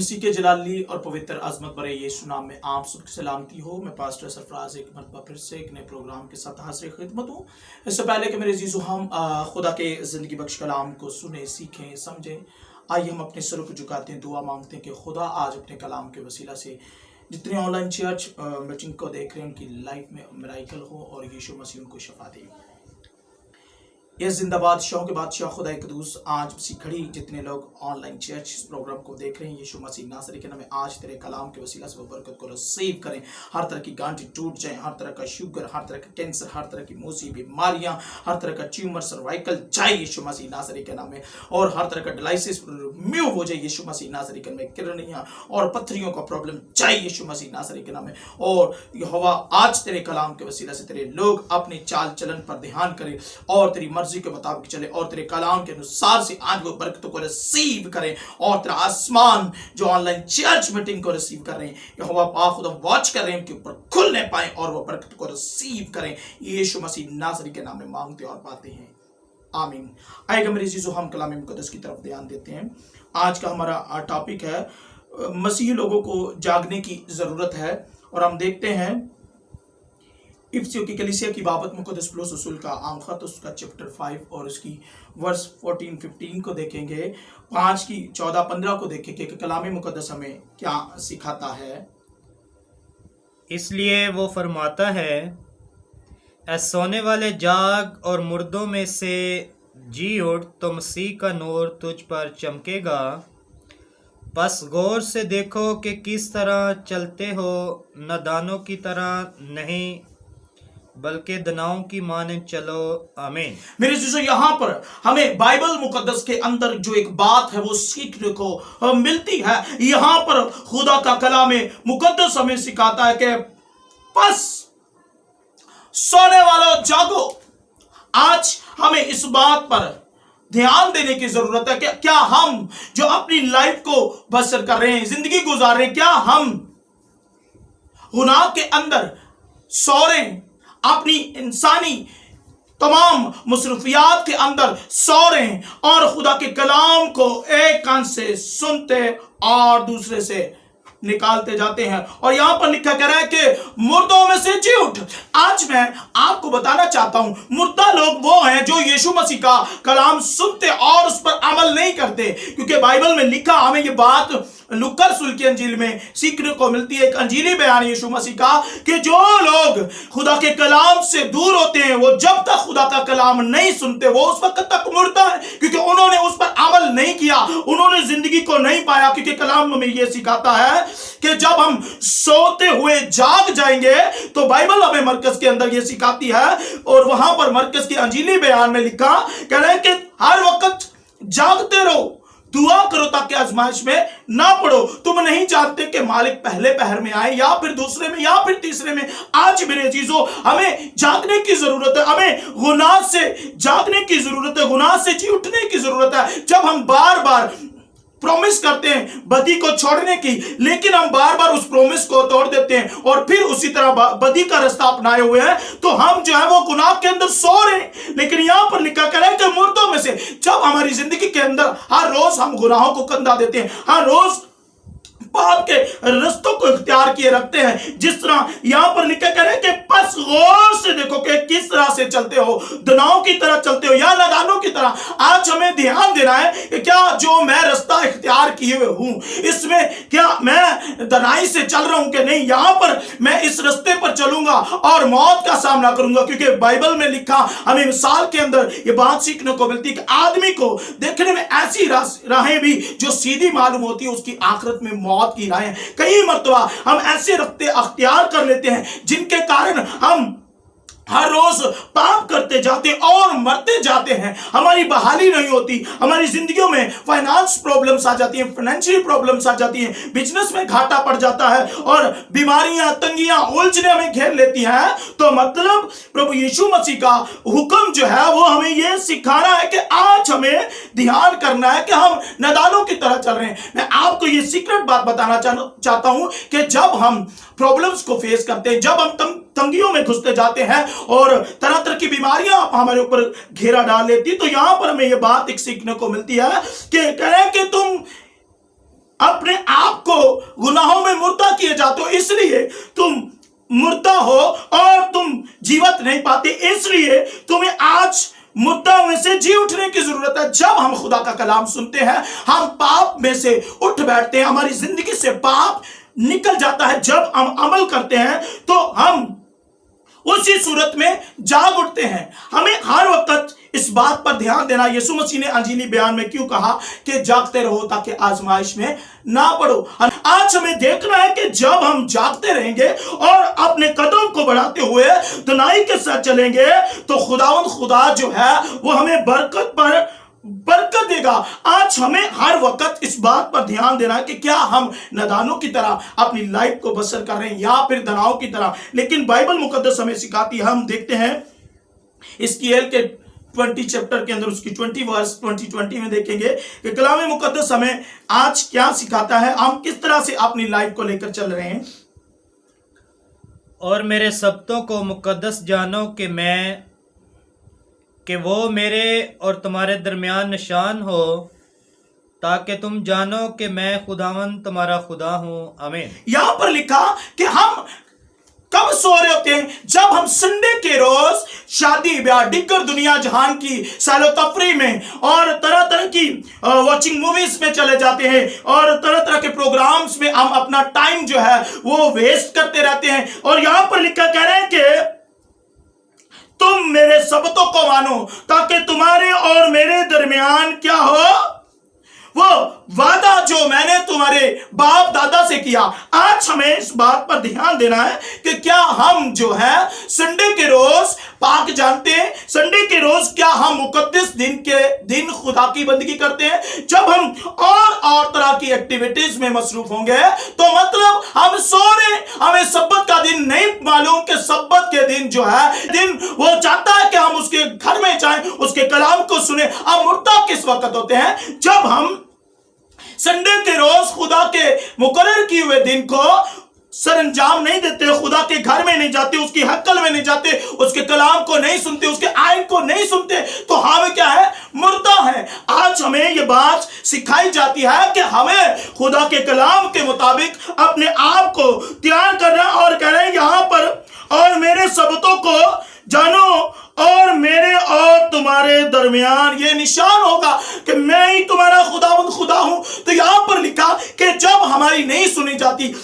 मसीह के जलाली और पवित्र अजमत बड़े यीशु नाम में आप सबकी सलामती हो। मैं पास्टर सरफराज एक मरतबा फिर से एक नए प्रोग्राम के साथ हाजिर खिदमत हूँ। इससे पहले कि मेरे अजीज़ों हम खुदा के ज़िंदगी बख्श कलाम को सुने, सीखें, समझें, आइए हम अपने सरों को झुकाते हैं, दुआ मांगते हैं कि खुदा आज अपने कलाम के वसीला से जितने ऑनलाइन चर्च मीटिंग को देख रहे हैं उनकी लाइफ में मिराइकल हो और यीशु मसीह उनको शफा दे। ये जिंदाबाद शाह के बादशाह खुदा कदूस आज मसीह खड़ी जितने लोग ऑनलाइन चर्च इस प्रोग्राम को देख रहे हैं, यीशु मसीह नासरी के नाम में आज तेरे कलाम के वसीला से वो बरकत को रिसीव करें। हर तरह की गांठें टूट जाएं, हर तरह का शुगर, हर तरह का कैंसर, हर तरह की मूसी बीमारियां, हर तरह का ट्यूमर, सर्वाइकल जाए यीशु मसीह नासरी के नाम में, और हर तरह का डायलिसिस रिमूव हो जाए यीशु मसीह नासरी के नाम में। किडनियां और पत्थरियों का प्रॉब्लम जाए यीशु मसीह नासरी के नाम में। और यहोवा आज तेरे कलाम के वसीला से तेरे लोग अपने चाल चलन पर ध्यान करें और तेरी मर्जी के मुताबिक चले और तेरे कलाम के अनुसार से आज वो बरकतों को रिसीव करें। और तेरा आसमान जो ऑनलाइन चर्च मीटिंग को रिसीव कर रहे हैं, यहोवा पाक खुदा वॉच कर रहे हैं, उनके ऊपर खुलने पाए और वो बरकत को रिसीव करें। यीशु मसीह नासरी के नाम में मांगते और पाते हैं, आमीन। आएगा मेरे अजीजों, हम कलाम मुकद्दस की तरफ ध्यान देते हैं। आज का हमारा टॉपिक है मसीही लोगों को जागने की जरूरत है। और हम देखते हैं इफिसियों की कलीसिया की बाबत मुकद्दस पौलुस रसूल का आम खत, उसका चैप्टर 5 और उसकी वर्स 14-15 को देखेंगे, 5 की 14-15 को देखेंगे कि कलाम मुकद्दस हमें क्या सिखाता है। इसलिए वो फरमाता है, ऐ सोने वाले जाग और मुर्दों में से जी उठ, तो मसीह का नूर तुझ पर चमकेगा। बस गौर से देखो कि किस तरह चलते हो, नादानों की तरह नहीं बल्कि दनाओं की माने चलो। आमीन। मेरे अजीजों, यहाँ पर हमें बाइबल मुकद्दस के अंदर जो एक बात है वो सीखने को मिलती है। यहाँ पर खुदा का कलाम मुकद्दस हमें सिखाता है कि बस सोने वालों जागो। आज हमें इस बात पर ध्यान देने की जरूरत है कि क्या हम जो अपनी लाइफ को बसर कर रहे हैं, जिंदगी गुजार रहे हैं, क्या हम गुनाह के अंदर सो रहे हैं, अपनी इंसानी तमाम मुसरफियात के अंदर सो रहे हैं और खुदा के कलाम को एक कान से सुनते और दूसरे से निकालते जाते हैं। और यहां पर लिखा कह रहा है कि मुर्दों में से जी उठ। आज मैं आपको बताना चाहता हूं, मुर्दा लोग वो हैं जो यीशु मसीह का कलाम सुनते और उस पर अमल नहीं करते। क्योंकि बाइबल में लिखा, हमें ये बात लूका रसूल की अंजील में सीखने को मिलती है, एक अंजीली बयान यीशु मसीह का, कि जो लोग खुदा के कलाम से दूर होते हैं, वो जब तक खुदा का कलाम नहीं सुनते वो उस वक्त तक मुर्दा है, क्योंकि उन्होंने उस पर अमल नहीं किया, उन्होंने जिंदगी को नहीं पाया। क्योंकि कलाम हमें यह सिखाता है कि जब हम सोते हुए जाग जाएंगे, तो बाइबल हमें मरकज के अंदर यह सिखाती है और वहां पर मरकज के अंजीली बयान में लिखा कह रहे हैं कि हर वक्त जागते रहो, दुआ करो ताकि आजमाइश में ना पड़ो। तुम नहीं जानते कि मालिक पहले पहर में आए या फिर दूसरे में या फिर तीसरे में। आज मेरे चीजों, हमें जागने की जरूरत है, हमें गुनाह से जागने की जरूरत है, गुनाह से जी उठने की जरूरत है। जब हम बार बार प्रॉमिस करते हैं बदी को छोड़ने की, लेकिन हम बार बार उस प्रॉमिस को तोड़ देते हैं और फिर उसी तरह बदी का रास्ता अपनाए हुए हैं, तो हम जो है वो गुनाह के अंदर सो रहे हैं। लेकिन यहां पर लिखा कर है कि मुर्दों में से, जब हमारी जिंदगी के अंदर हर रोज हम गुनाहों को कंधा देते हैं, हर रोज पाप के रस्तों को इख्तियार किए रखते हैं, जिस तरह यहां पर लिखा करे कि बस गौर से देखो कि किस तरह से चलते हो, दनाओं की तरह चलते हो या नादानों की तरह। आज हमें ध्यान देना है कि क्या जो मैं रास्ता इख्तियार किए हुए हूं, इसमें क्या मैं दनाई से चल रहा हूं कि नहीं। यहां पर मैं इस रास्ते पर चलूंगा और मौत का सामना करूंगा, क्योंकि बाइबल में लिखा हमें मिसाल के अंदर ये बात सीखने को मिलती है कि आदमी को देखने में ऐसी राहें भी जो सीधी मालूम होती है, उसकी आखिरत में मौत की राहें कई मर्तबा हम ऐसे रखते अख्तियार कर लेते हैं, जिनके कारण हम हर रोज पाप करते जाते और मरते जाते हैं। हमारी बहाली नहीं होती, हमारी जिंदगियों में फाइनेंस प्रॉब्लम्स आ जाती हैं, फाइनेंशियल प्रॉब्लम्स आ जाती हैं, बिजनेस में घाटा पड़ जाता है और बीमारियां, तंगियां, उलझने हमें घेर लेती हैं। तो मतलब प्रभु यीशु मसीह का हुक्म जो है वो हमें यह सिखा रहा है कि आज हमें ध्यान करना है कि हम नादानों की तरह चल रहे हैं। मैं आपको ये सीक्रेट बात बताना चाहता हूं कि जब हम प्रॉब्लम्स को फेस करते हैं, जब हम तंगियों में घुसते जाते हैं और तरह तरह की बीमारियां हमारे ऊपर घेरा डाल लेती, तो यहां पर हमें यह बात एक सीखने को मिलती है कि कह रहे हैं कि तुम अपने आप को गुनाहों में मुर्दा किए जाते हो, इसलिए तुम मुर्दा हो और तुम जीवित नहीं पाते, इसलिए तुम्हें आज मुर्दा में से जी उठने की जरूरत है। जब हम खुदा का कलाम सुनते हैं, हम पाप में से उठ बैठते हैं, हमारी जिंदगी से पाप निकल जाता है। जब हम अमल करते हैं तो हम उसी सूरत में जाग उठते हैं। हमें हर वक्त इस बात पर ध्यान देना, यीशु मसीह ने अंजीली बयान में क्यों कहा कि जागते रहो ताकि आजमाइश में ना पड़ो। आज हमें देखना है कि जब हम जागते रहेंगे और अपने कदम को बढ़ाते हुए दुनाई के साथ चलेंगे तो खुदावंद खुदा जो है वो हमें बरकत पर बरकत देगा। आज हमें हर वक्त इस बात पर ध्यान देना है कि क्या हम नादानों की तरह अपनी लाइफ को बसर कर रहे हैं या फिर दानाओं की तरह। लेकिन बाइबल मुकद्दस हमें सिखाती है, हम देखते हैं हिजकिय्याह के 20 चैप्टर के अंदर उसकी 20 वर्स 20 में देखेंगे कि कलाम मुकद्दस हमें आज क्या सिखाता है, हम किस तरह से अपनी लाइफ को लेकर चल रहे हैं। और मेरे शब्दों को मुकद्दस जानो कि वो मेरे और तुम्हारे दरमियान निशान हो, ताकि तुम जानो कि मैं खुदावंद तुम्हारा खुदा हूँ। आमीन। यहां पर लिखा कि हम कब सो रहे होते हैं? जब हम संडे के रोज शादी ब्याह डिगर दुनिया जहान की सालो तफरी में और तरह तरह की वॉचिंग मूवीज में चले जाते हैं और तरह तरह के प्रोग्राम्स में हम अपना टाइम जो है वो वेस्ट करते रहते हैं। और यहां पर लिखा कह रहे हैं कि तुम मेरे शब्दों को मानो ताकि तुम्हारे और मेरे दरमियान क्या हो, वो वादा जो मैंने तुम्हारे बाप दादा से किया। आज हमें इस बात पर ध्यान देना है कि क्या हम जो है संडे के रोज पाक जानते हैं, संडे के रोज क्या हम मुकद्दस दिन खुदा की बंदगी करते हैं। जब हम और तरह की एक्टिविटीज में मसरूफ होंगे तो मतलब हम सो रहे, हमें सब्बत का दिन नहीं मालूम कि सब्बत के दिन जो है दिन वो चाहता है कि हम उसके घर में जाएं, उसके कलाम को सुने। अब मुर्दा किस वक्त होते हैं? जब हम संडे के रोज खुदा के मुकर्रर किए हुए दिन को सरंजाम नहीं देते, खुदा के घर में नहीं जाते, उसकी हक्कल में नहीं जाते, उसके कलाम को नहीं सुनते, उसके आयन को नहीं सुनते, तो हम क्या है? मुर्दा है। आज हमें ये बात सिखाई जाती है कि हमें खुदा के कलाम के मुताबिक अपने आप को तैयार करना और कह रहे हैं यहां पर, और मेरे शब्दों को जानो और मेरे और तुम्हारे दरमियान ये निशान होगा कि मैं ही तुम्हारा खुदावंद खुदा हूं। तो यहां पर लिखा कि जब हमारी नहीं सुनी जाती,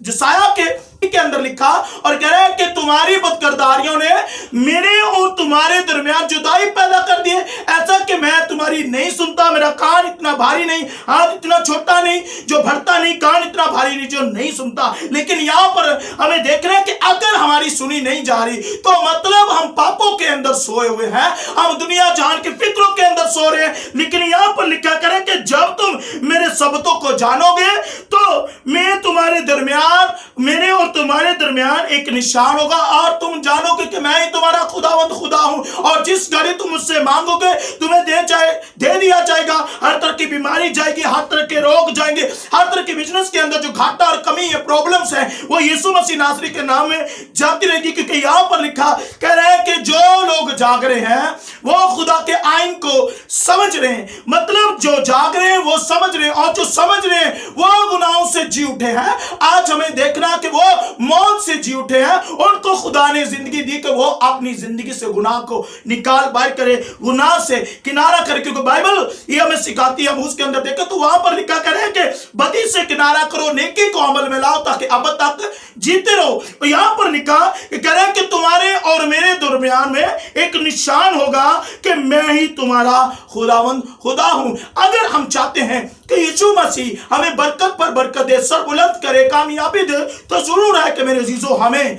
यशायाह के अंदर लिखा और कह रहा है कि तुम्हारी बदकिरदारियों ने मेरे और तुम्हारे दरमियान जुदाई पैदा कर दी है, ऐसा कि मैं तुम्हारी नहीं सुनता। मेरा कान इतना भारी नहीं, हाथ इतना छोटा नहीं जो भरता नहीं, कान इतना भारी नहीं जो नहीं सुनता। लेकिन यहां पर हमें देखना है कि अगर हमारी सुनी नहीं जा रही तो मतलब हम पापों के अंदर सोए हुए हैं, हम दुनिया जहान के फिक्रों के अंदर सो रहे हैं। लेकिन यहां पर लिखा करें कि जब तुम मेरे शब्दों को जानोगे तो मैं तुम्हारे दरमियान, मेरे और तुम्हारे दरमियान एक निशान होगा और तुम जानोगे कि मैं ही तुम्हारा खुदावंद खुदा हूं। और जिस घड़ी तुम मुझसे मांगोगे तुम्हें दे दिया जाएगा। हर तरह की बीमारी जाएगी, हर तरह के रोग जाएंगे, हर तरह के बिजनेस के अंदर जो घाटा और कमी है, प्रॉब्लम्स है, वो यीशु मसीह नासरी के नाम में जाती रहेगी। क्योंकि यहां पर लिखा कह रहे हैं कि जो लोग जाग रहे हैं वो खुदा के आइन को समझ रहे हैं। मतलब जो जाग रहे हैं वो समझ रहे हैं, और जो समझ रहे हैं वो गुनाहों से जी उठे हैं। आज हमें देखना कि वो मौत से जी उठे हैं, उनको खुदा ने जिंदगी दी कि वो अपनी जिंदगी से गुनाह को निकाल बाहर करे, गुनाह से किनारा करे। क्योंकि बाइबल ये हमें सिखाती है, हम उसके अंदर देखें तो वहां पर लिखा करे कि बदी से किनारा करो, नेकी को अमल में लाओ ताकि अब तक जीते रहो। तो यहां पर लिखा कह रहे हैं कि तुम्हारे और मेरे दरमियान में एक निशान होगा कि मैं ही तुम्हारा खुदावंद खुदा हूं। अगर हम चाहते हैं कि यीशु मसीह हमें बरकत पर बरकत दे, सर बुलंद करे, कामयाबी दे, तो जरूर है कि मेरे अजीजों हमें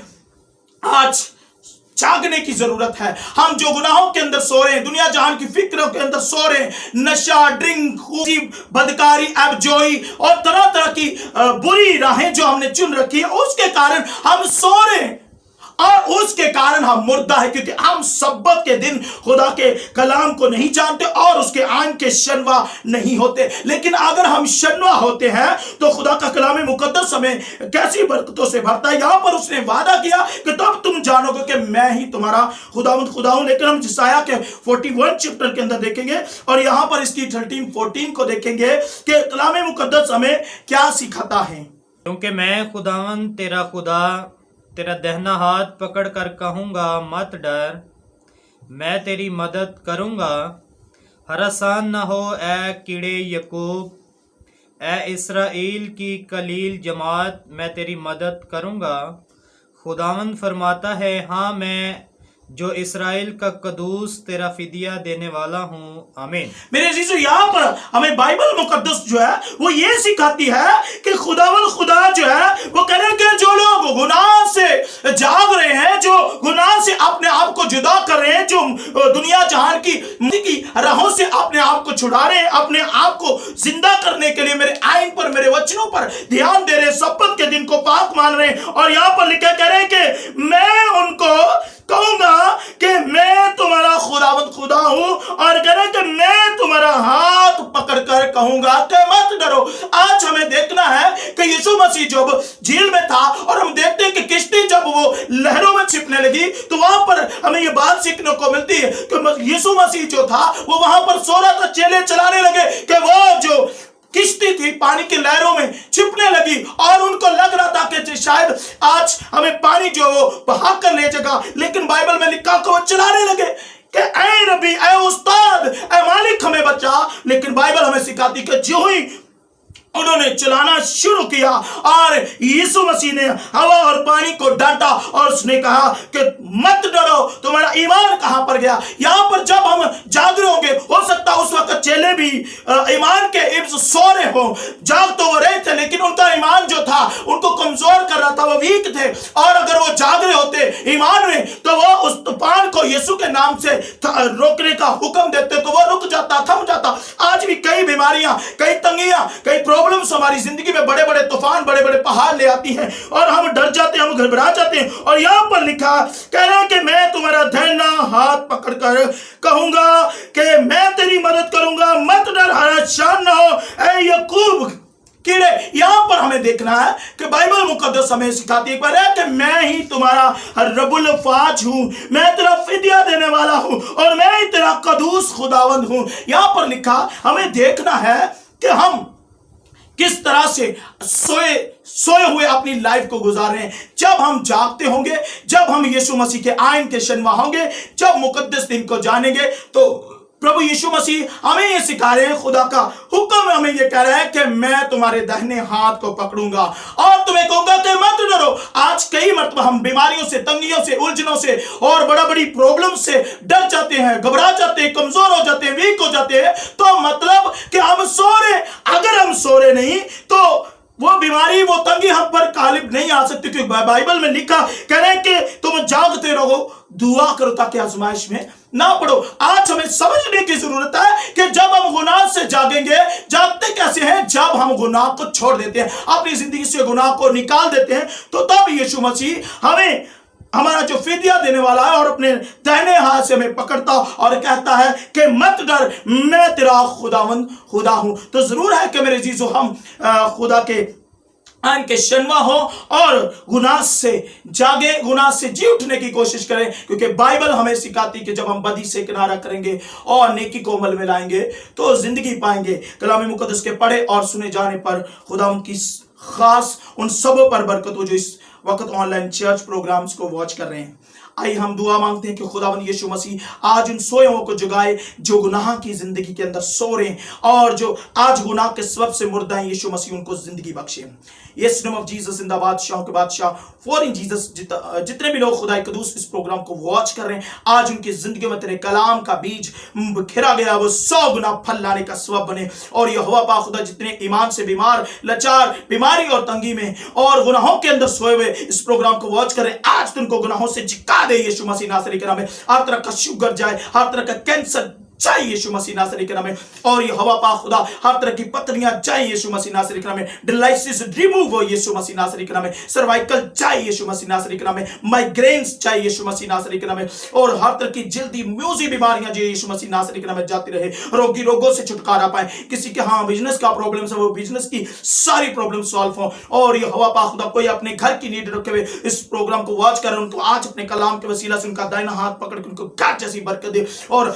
आज जागने की जरूरत है। हम जो गुनाहों के अंदर सो रहे हैं, दुनिया जहान की फिक्रों के अंदर सो रहे हैं, नशा, ड्रिंक, बदकारी, एबजोई और तरह तरह की बुरी राहें जो हमने चुन रखी है, उसके कारण हम सो रहे हैं। اور اس کے کارن ہم مردہ ہیں، کیونکہ ہم سبت کے دن خدا کے کلام کو نہیں جانتے اور اس کے آئین کے شنوا نہیں ہوتے۔ لیکن اگر ہم شنوا ہوتے ہیں تو خدا کا کلام مقدس ہمیں کیسی برکتوں سے بھرتا ہے۔ یہاں پر اس نے وعدہ کیا کہ تب تم جانو گے کہ میں ہی تمہارا خدا ہوں۔ لیکن ہم جسایہ کے 41 چپٹر کے اندر دیکھیں گے اور یہاں پر اس کی 13-14 کو دیکھیں گے کہ کلام مقدس ہمیں کیا سکھاتا ہے۔ کیونکہ میں خداوند تیرا خدا تیرا دہنا ہاتھ پکڑ کر کہوں گا مت ڈر، میں تیری مدد کروں گا، ہراسان نہ ہو اے کیڑے یعقوب، اے اسرائیل کی قلیل جماعت، میں تیری مدد کروں گا۔ خداوند فرماتا ہے، ہاں میں جو اسرائیل کا قدوس تیرا فدیہ دینے والا ہوں، آمین۔ میرے عزیزو، یہاں پر ہمیں بائبل مقدس جو ہے وہ یہ سکھاتی ہے کہ خدا جو ہے وہ کہہ رہے ہیں کہ جو لوگ گناہ سے جاگ رہے ہیں، جو گناہ سے اپنے آپ کو جدا کر رہے ہیں، جو دنیا جہان کی راہوں سے اپنے آپ کو چھڑا رہے ہیں، اپنے آپ کو زندہ کرنے کے لیے میرے آئین پر، میرے وچنوں پر دھیان دے رہے ہیں، سبت کے دن کو پاک مان رہے ہیں، اور یہاں پر لکھا کہہ رہے ہیں کہ میں ان کو کہوں گا کہ میں تمہارا خدا ہوں، اور کہہ رہے کہ میں تمہارا ہاتھ پکڑ کر کہوں گا کہ مت ڈرو۔ آج ہمیں دیکھنا ہے کہ یسوع مسیح جب جھیل میں تھا اور ہم دیکھتے ہیں کہ کشتی جب وہ لہروں میں چھپنے لگی تو وہاں پر ہمیں یہ بات سیکھنے کو ملتی ہے کہ یسوع مسیح جو تھا وہ وہاں پر سو رہا تھا، چیلے چلانے لگے کہ وہ جو کشتی تھی پانی کی لہروں میں چھپنے لگی، اور ان کو لگ رہا تھا کہ شاید آج ہمیں پانی جو وہ بہا کر لے جائے گا، لیکن بائبل میں لکھا کہ وہ چلانے لگے کہ اے ربی، اے استاد، اے مالک ہمیں بچا۔ لیکن بائبل ہمیں سکھاتی کہ جو ہی انہوں نے چلانا شروع کیا اور یسوع مسیح نے ہوا اور پانی کو ڈانٹا اور اس نے کہا کہ مت ڈرو، تمہارا ایمان کہاں پر گیا۔ یہاں پر جب ہم جاگ رہے ہوں گے، ہو سکتا اس وقت چیلے بھی ایمان کے عبض سو رہے ہوں، جاگ تو وہ رہے تھے لیکن ان کا ایمان جو تھا ان کو کمزور کر رہا تھا، وہ ویک تھے، اور اگر وہ جاگ رہے ہوتے ایمان میں تو وہ اس طوفان کو یسوع کے نام سے روکنے کا حکم دیتے تو وہ رک جاتا، تھم جاتا۔ آج بھی کئی بیماریاں، کئی تنگیاں، کئی پرابلمز ہماری زندگی میں بڑے بڑے طوفان، بڑے بڑے پہاڑ لے آتی ہیں اور ہم ڈر جاتے ہیں، ہم گھبرا جاتے ہیں، اور یہاں پر لکھا کہہ رہا ہے کہ میں تمہارا دہنا ہاتھ پکڑ کر کہوں گا کہ میں تیری مدد کروں گا، مت ڈر، ہراسان نہ ہو اے یعقوب کیڑے۔ یہاں پر ہمیں دیکھنا ہے کہ بائبل مقدس ہمیں سکھاتی ہے کہ میں ہی تمہارا رب الفاج ہوں، میں تیرا فدیہ دینے والا ہوں، اور میں ہی تیرا قدوس خداوند ہوں۔ یہاں پر لکھا ہمیں دیکھنا ہے کہ ہم کس طرح سے سوئے ہوئے اپنی لائف کو گزار رہے ہیں۔ جب ہم جاگتے ہوں گے، جب ہم یسوع مسیح کے آئین کے شنوا ہوں گے، جب مقدس دن کو جانیں گے، تو پربھو یسوع مسیح ہمیں یہ سکھا رہے ہیں، خدا کا حکم ہمیں یہ کہہ رہا ہے کہ میں تمہارے دہنے ہاتھ کو پکڑوں گا اور تمہیں کہوں گا کہ مت ڈرو۔ آج کئی مرتبہ ہم بیماریوں سے، تنگیوں سے، الجھنوں سے اور بڑی پرابلم سے ڈر جاتے ہیں، گھبرا جاتے ہیں، کمزور ہو جاتے ہیں، ویک ہو جاتے ہیں، تو مطلب کہ ہم سو رہے۔ اگر ہم سو رہے نہیں تو وہ بیماری، وہ تنگی ہم پر غالب نہیں آ سکتی، کیونکہ بائبل میں لکھا کہہ رہے ہیں کہ تم جاگتے رہو، دعا کرو تاکہ آزمائش میں نہ پڑو۔ آج ہمیں سمجھنے کی ضرورت ہے کہ جب ہم گناہ سے جاگیں گے، جاگتے کیسے ہیں؟ جب ہم گناہ کو چھوڑ دیتے ہیں، اپنی زندگی سے گناہ کو نکال دیتے ہیں، تو تب یسوع مسیح ہمیں ہمارا جو فدیہ دینے والا ہے اور اپنے دہنے ہاتھ سے ہمیں پکڑتا اور کہتا ہے کہ مت ڈر، میں تیرا خدا ہوں۔ تو ضرور ہے کہ میرے عزیزو ہم خدا کے آئین کے شنوا ہو اور گناہ سے جاگے، گناہ سے جی اٹھنے کی کوشش کریں، کیونکہ بائبل ہمیں سکھاتی کہ جب ہم بدی سے کنارہ کریں گے اور نیکی کو عمل میں لائیں گے تو زندگی پائیں گے۔ کلام مقدس کے پڑھے اور سنے جانے پر خدا ان کی خاص ان سبوں پر برکت ہو جو اس وقت آن لائن چرچ پروگرامز کو واچ کر رہے ہیں۔ آئیے ہم دعا مانگتے ہیں کہ خداوند یسوع مسیح آج ان سوئے ہوں کو جگائے جو گناہ کی زندگی کے اندر سو رہے ہیں اور جو آج گناہ کے سبب سے مردہ ہیں۔ یسوع مسیح ان کو زندگی بخشے۔ یس نیم آف جیسس، زندہ بادشاہوں کے بادشاہ، فورن جیسس، جتنے بھی لوگ خدا قدوس اس پروگرام کو واچ کر رہے ہیں، آج ان کی زندگی میں تیرے کلام کا بیج کھرا گیا، وہ 100 گنا پھل لانے کا سبب بنے۔ اور یہوہ پاک خدا جتنے ایمان سے بیمار، لاچار، بیماری اور تنگی میں اور گناہوں کے اندر سوئے ہوئے اس پروگرام کو واچ کر رہے ہیں، آج تم کو گناہوں سے جھکا دے یسوع مسیح ناصری کے نام میں۔ ہر طرح کا شوگر جائے، ہر طرح کا کینسر चाहिए यीशु मसीह नासरी के नाम में। और ये हवा पा खुदा, हर तरह की पत्रियां चाहिए यीशु मसीह नासरी के नाम में। डिलाइसिस रिमूव हो यीशु मसीह नासरी के नाम में। सर्वाइकल चाहिए यीशु मसीह नासरी के नाम में। माइग्रेन्स चाहिए यीशु मसीह नासरी के नाम में। और हर तरह की जल्दी म्यूजी बीमारियां जो यीशु मसीह नासरी के नाम में जाती रहे, रोगी रोगों से छुटकारा पाए, किसी के बिजनेस का प्रॉब्लम है वो बिजनेस की सारी प्रॉब्लम सॉल्व हो। और ये हवा पा खुदा, कोई अपने घर की नीड रखे हुए इस प्रोग्राम को वॉच कर रहे हैं, उनको आज अपने कलाम के वसीला से उनका दाहिना हाथ पकड़ के उनको गांठ जैसी बरकत दे। और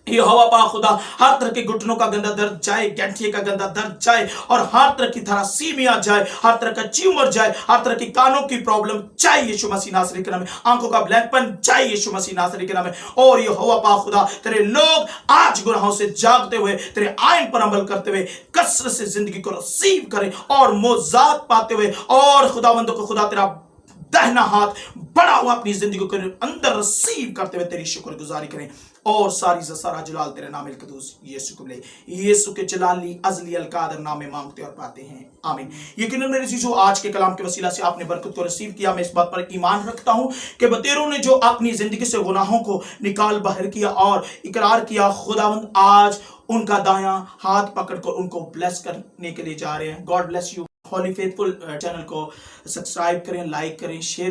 ये हवा पा खुदा, हर तरह के घुटनों का गंदा दर्द जाए, गठिए का गंदा दर्द जाए, और हर तरह की थैलासीमिया जाए, हर तरह का ट्यूमर जाए, हर तरह की कानों की प्रॉब्लम चाहिए यीशु मसीह नासरी के नाम में। आंखों का ब्लैकपन चाहिए यीशु मसीह नासरी के नाम में। और ये हवा पा खुदा, तेरे लोग आज गुनाहों से जागते हुए, तेरे आयन पर अमल करते हुए कसरत से जिंदगी को रिसीव करें और मोजात पाते हुए, और खुदावंदों को खुदा तेरा दाहिना हाथ बड़ा हुआ अपनी जिंदगी को अंदर रिसीव करते हुए तेरी शुक्रगुजारी करें। और सारा जलाल तेरे नाम कदूस यीशु को ले, यीशु के जलाली अजली अलकादर नाम में मांगते और पाते हैं, आमीन। यकीनन मेरे चीजों, आज के कलाम के वसीला से आपने बरकत को रिसीव किया। मैं इस बात पर ईमान रखता हूं कि बतेरों ने जो अपनी जिंदगी से गुनाहों को निकाल बाहर किया और इकरार किया, खुदावंद आज उनका दायां हाथ पकड़कर उनको ब्लेस करने के लिए जा रहे हैं। God bless you. Holy faithful channel को सब्सक्राइब करें, लाइक करें, शेयर